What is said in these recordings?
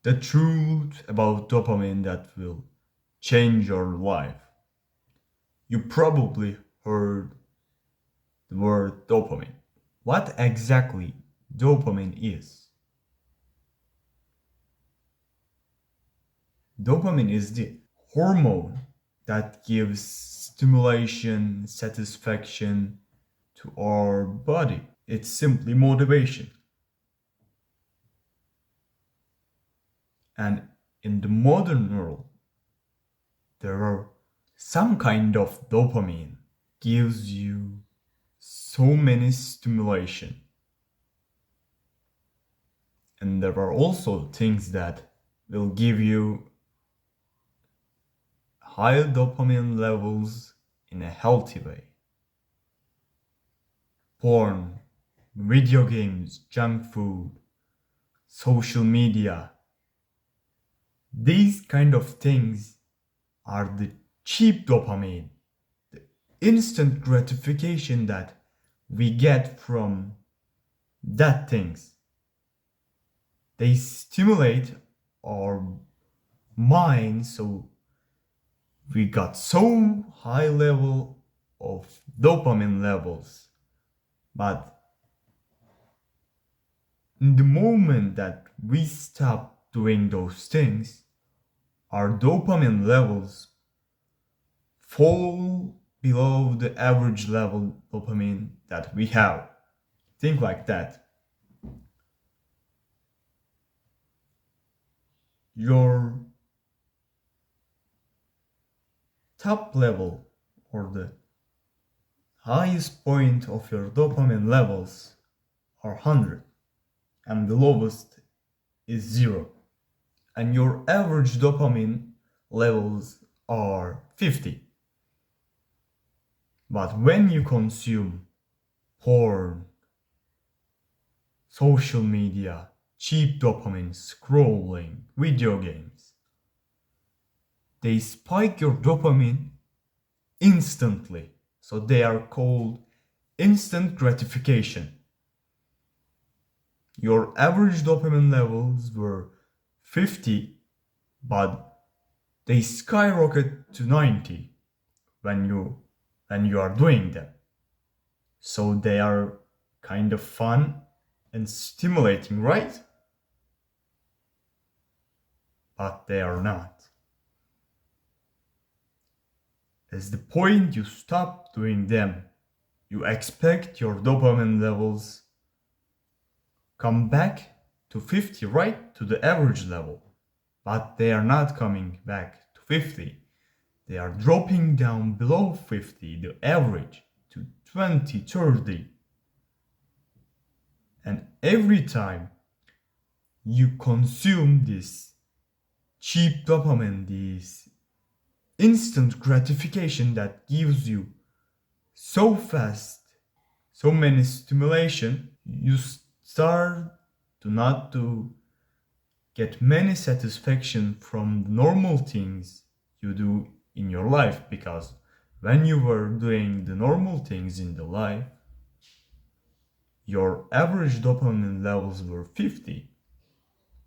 The truth about dopamine that will change your life. You probably heard the word dopamine. What exactly dopamine is? Dopamine is the hormone that gives stimulation, satisfaction to our body. It's simply motivation. And in the modern world, there are some kind of dopamine gives you so many stimulation. And there are also things that will give you high dopamine levels in a healthy way. Porn, video games, junk food, social media. These kind of things are the cheap dopamine, the instant gratification that we get from that things. They stimulate our mind, so we got so high level of dopamine levels. But in the moment that we stop doing those things, our dopamine levels fall below the average level dopamine that we have. Think like that. Your top level or the highest point of your dopamine levels are 100 and the lowest is 0. And your average dopamine levels are 50. But when you consume porn, social media, cheap dopamine, scrolling, video games, they spike your dopamine instantly. So they are called instant gratification. Your average dopamine levels were 50, but they skyrocket to 90 when you are doing them. So they are kind of fun and stimulating, right? But they are not. As the point you stop doing them, you expect your dopamine levels come back to 50, right? To the average level. But they are not coming back to 50. They are dropping down below 50, the average, to 20, 30. And every time you consume this cheap dopamine, this instant gratification that gives you so fast, so many stimulation, you start to not to get many satisfaction from the normal things you do in your life, because when you were doing the normal things in the life, your average dopamine levels were 50.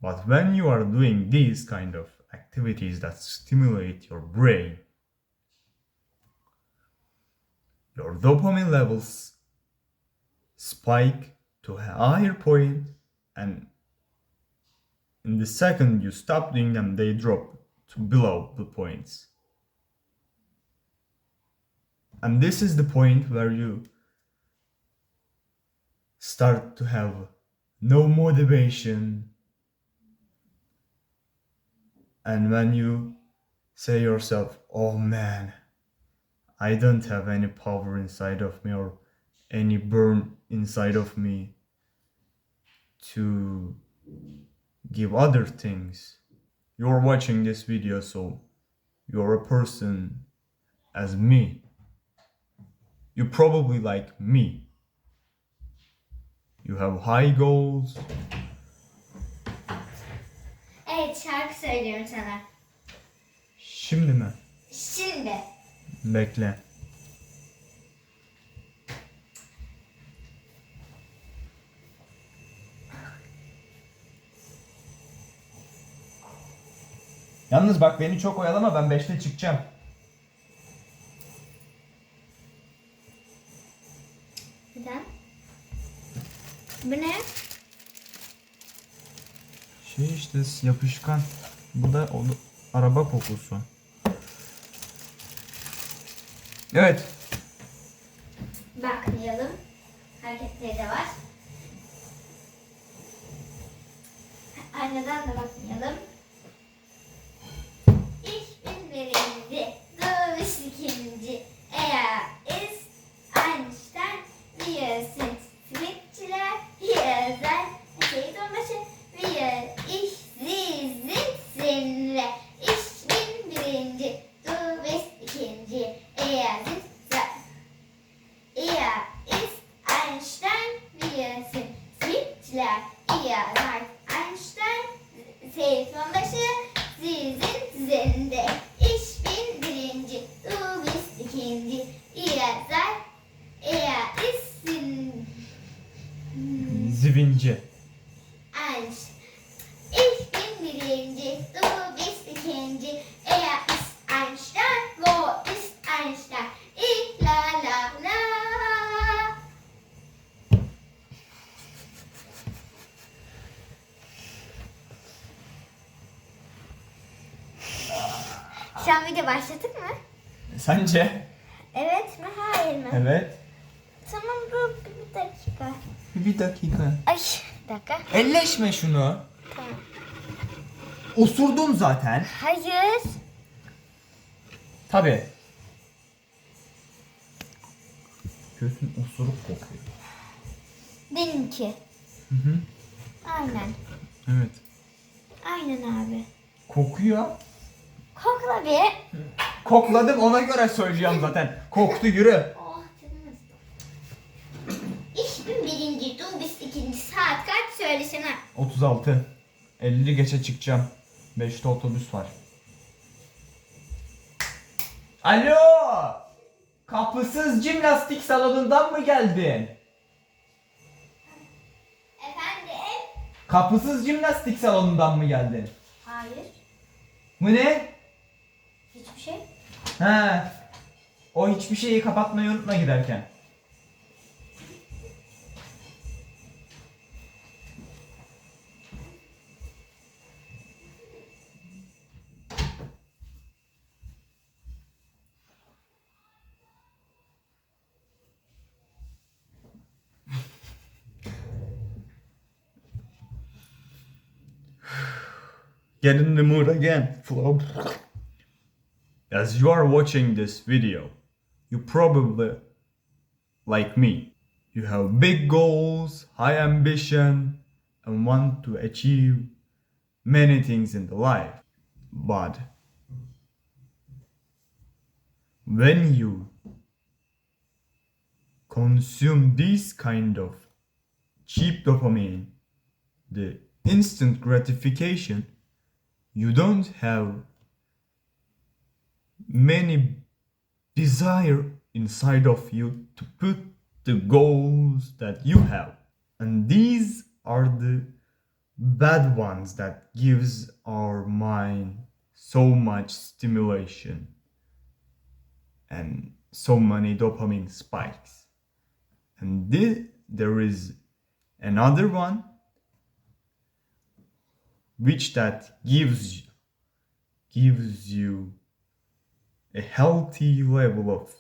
But when you are doing these kind of activities that stimulate your brain, your dopamine levels spike to a higher point, and in the second you stop doing them, they drop to below the points. And this is the point where you start to have no motivation, and when you say yourself, oh man, I don't have any power inside of me or any burn inside of me to give other things. You're watching this video, so you're a person as me. You probably like me. You have high goals. Evet, şarkı söylüyorum sana. Şimdi mi? Şimdi. Bekle. Yalnız bak beni çok oyalama, ben 5'te çıkacağım. Neden? Bu ne? Şey işte yapışkan. Bu da araba kokusu. Evet. Bakmayalım. Hareketleri de var. Aynadan da bakmayalım. Ich bin birinci, du bist ikinci. Er ist Einstein, wir sind Schriftsteller, wir seid Onbaşı, wir, ich, sie sind Sinnle. Ich bin birinci, du bist ikinci. Er ist Einstein, wir sind Schriftsteller, ihr seid Einstein, seid Onbaşı, Sie sind Sende. Ich bin birinci, du bist ikinci. Er ist Zivinci. eins. Ich bin birinci, du bist ikinci. Er ist Einstein, wo ist Einstein? Ich la la la. Şu an video başladık mı? Sence? Evet mi? Hayır mı? Evet. Tamam dur bir dakika. Bir dakika. Ay bir dakika. Elleşme şunu. Tamam. Osurdun zaten. Hayır. Tabii. Göğsün osuruk kokuyor. Benimki. Hı hı. Aynen. Evet. Aynen abi. Kokuyor. Kokla bir. Kokladım, ona göre söyleyeceğim zaten. Koktu, yürü. Oh canım. Ich bin birinci, du bist ikinci. Saat kaç söylesene. 36. 50 geçe çıkacağım. 5'te otobüs var. Alo! Kapısız jimnastik salonundan mı geldin? Efendim? Kapısız jimnastik salonundan mı geldin? Hayır. Bu ne? Hiçbir şey. He. O hiçbir şeyi kapatmayı unutma giderken. Get in the mood again, Flo. As you are watching this video, you probably, like me, you have big goals, high ambition, and want to achieve many things in the life. But when you consume this kind of cheap dopamine, the instant gratification, you don't have many desire inside of you to put the goals that you have, and these are the bad ones that gives our mind so much stimulation and so many dopamine spikes. And there is another one which that gives you a healthy level of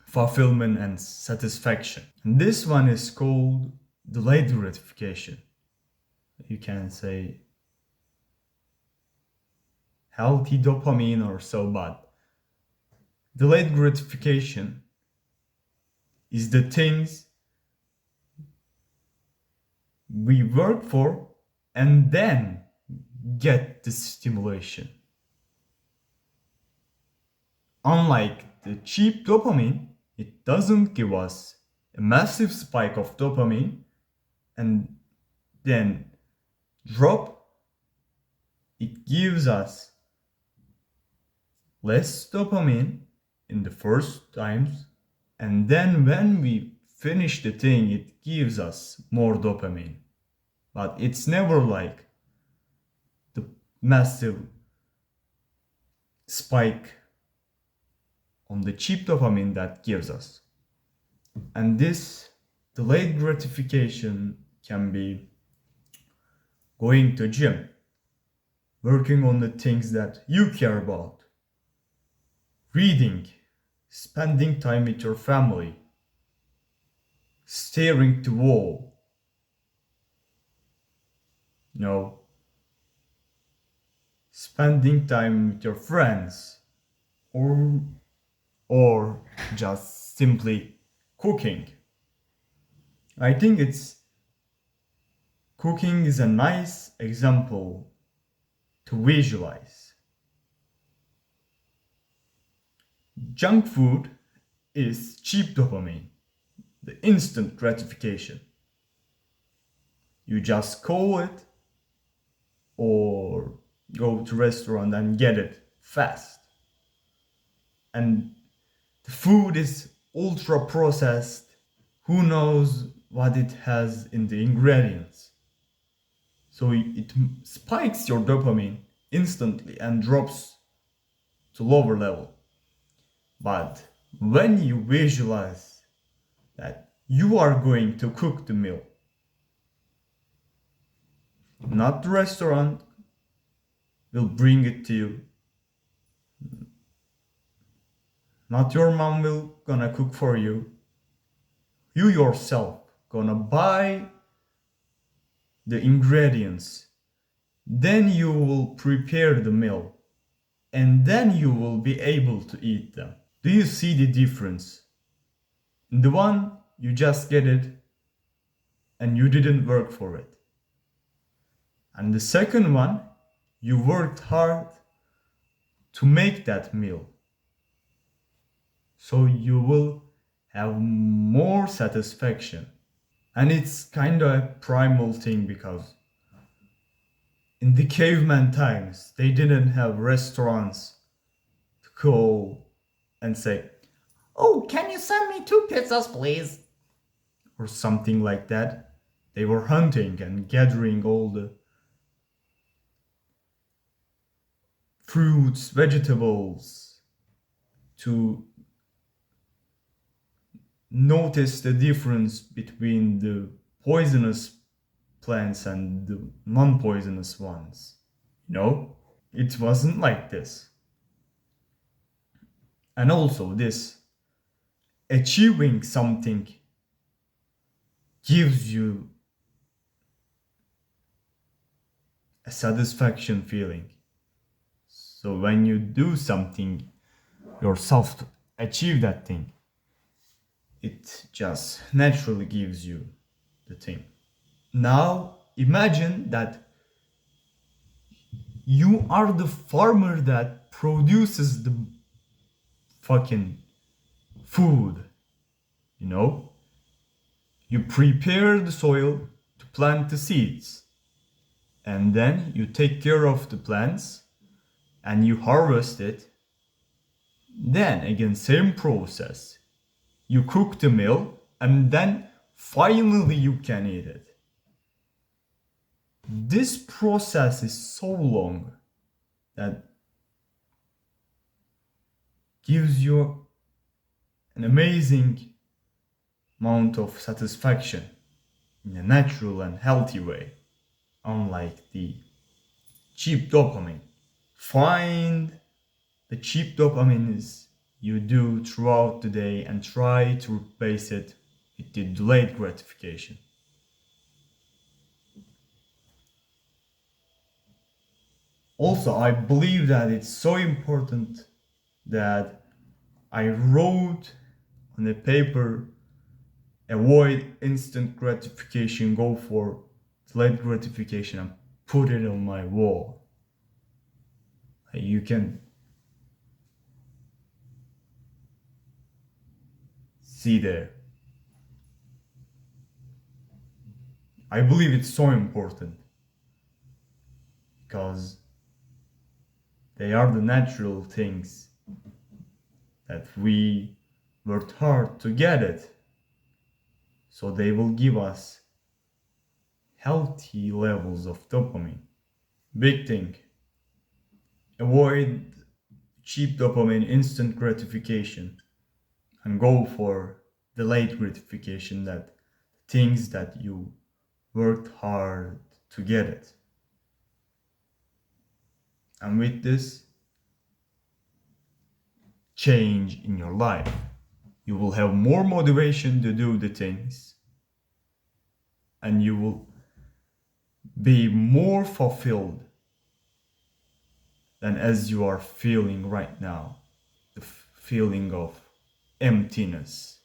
fulfillment and satisfaction. And this one is called delayed gratification. You can say healthy dopamine or so, but delayed gratification is the things we work for and then get the stimulation. Unlike the cheap dopamine, it doesn't give us a massive spike of dopamine and then drop. It gives us less dopamine in the first times, and then when we finish the thing, it gives us more dopamine. But it's never like the massive spike on the cheap dopamine that gives us. And this delayed gratification can be going to gym, working on the things that you care about, reading, spending time with your family, staring to wall, spending time with your friends, or just simply cooking. I think cooking is a nice example to visualize. Junk food is cheap dopamine, the instant gratification. You just call it or go to restaurant and get it fast. And the food is ultra processed. Who knows what it has in the ingredients? So it spikes your dopamine instantly and drops to lower level. But when you visualize that you are going to cook the meal, not the restaurant will bring it to you, not your mom will gonna cook for you, you yourself gonna buy the ingredients, then you will prepare the meal, and then you will be able to eat them. Do you see the difference? In the one, you just get it and you didn't work for it. And the second one, you worked hard to make that meal. So you will have more satisfaction. And it's kind of a primal thing because in the caveman times, they didn't have restaurants to call and say, "Oh, can you send me 2 pizzas, please?" Or something like that. They were hunting and gathering all the fruits, vegetables to notice the difference between the poisonous plants and the non-poisonous ones. No, it wasn't like this. And also this achieving something gives you a satisfaction feeling. So when you do something yourself to achieve that thing, it just naturally gives you the thing. Now imagine that you are the farmer that produces the fucking food. You prepare the soil to plant the seeds, and then you take care of the plants and you harvest it. Then again, same process. You cook the meal and then finally you can eat it. This process is so long that gives you an amazing amount of satisfaction in a natural and healthy way, unlike the cheap dopamine. Find the cheap dopamine you do throughout the day and try to replace it with the delayed gratification. Also, I believe that it's so important that I wrote on a paper, avoid instant gratification, go for delayed gratification, and put it on my wall. You can see there. I believe it's so important because they are the natural things that we worked hard to get it. So they will give us healthy levels of dopamine. Big thing. Avoid cheap dopamine, instant gratification, and go for delayed gratification, that things that you worked hard to get it. And with this change in your life, you will have more motivation to do the things, and you will be more fulfilled than as you are feeling right now, the feeling of emptiness.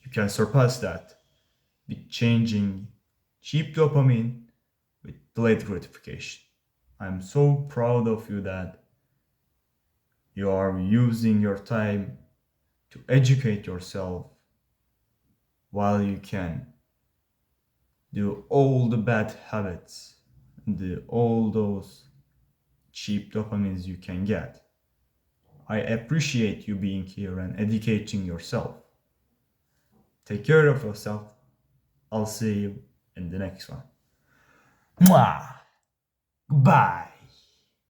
You can surpass that with changing cheap dopamine with delayed gratification. I'm so proud of you that you are using your time to educate yourself while you can do all the bad habits, all those cheap dopamines you can get. I appreciate you being here and educating yourself. Take care of yourself. I'll see you in the next one. Mwah! Goodbye.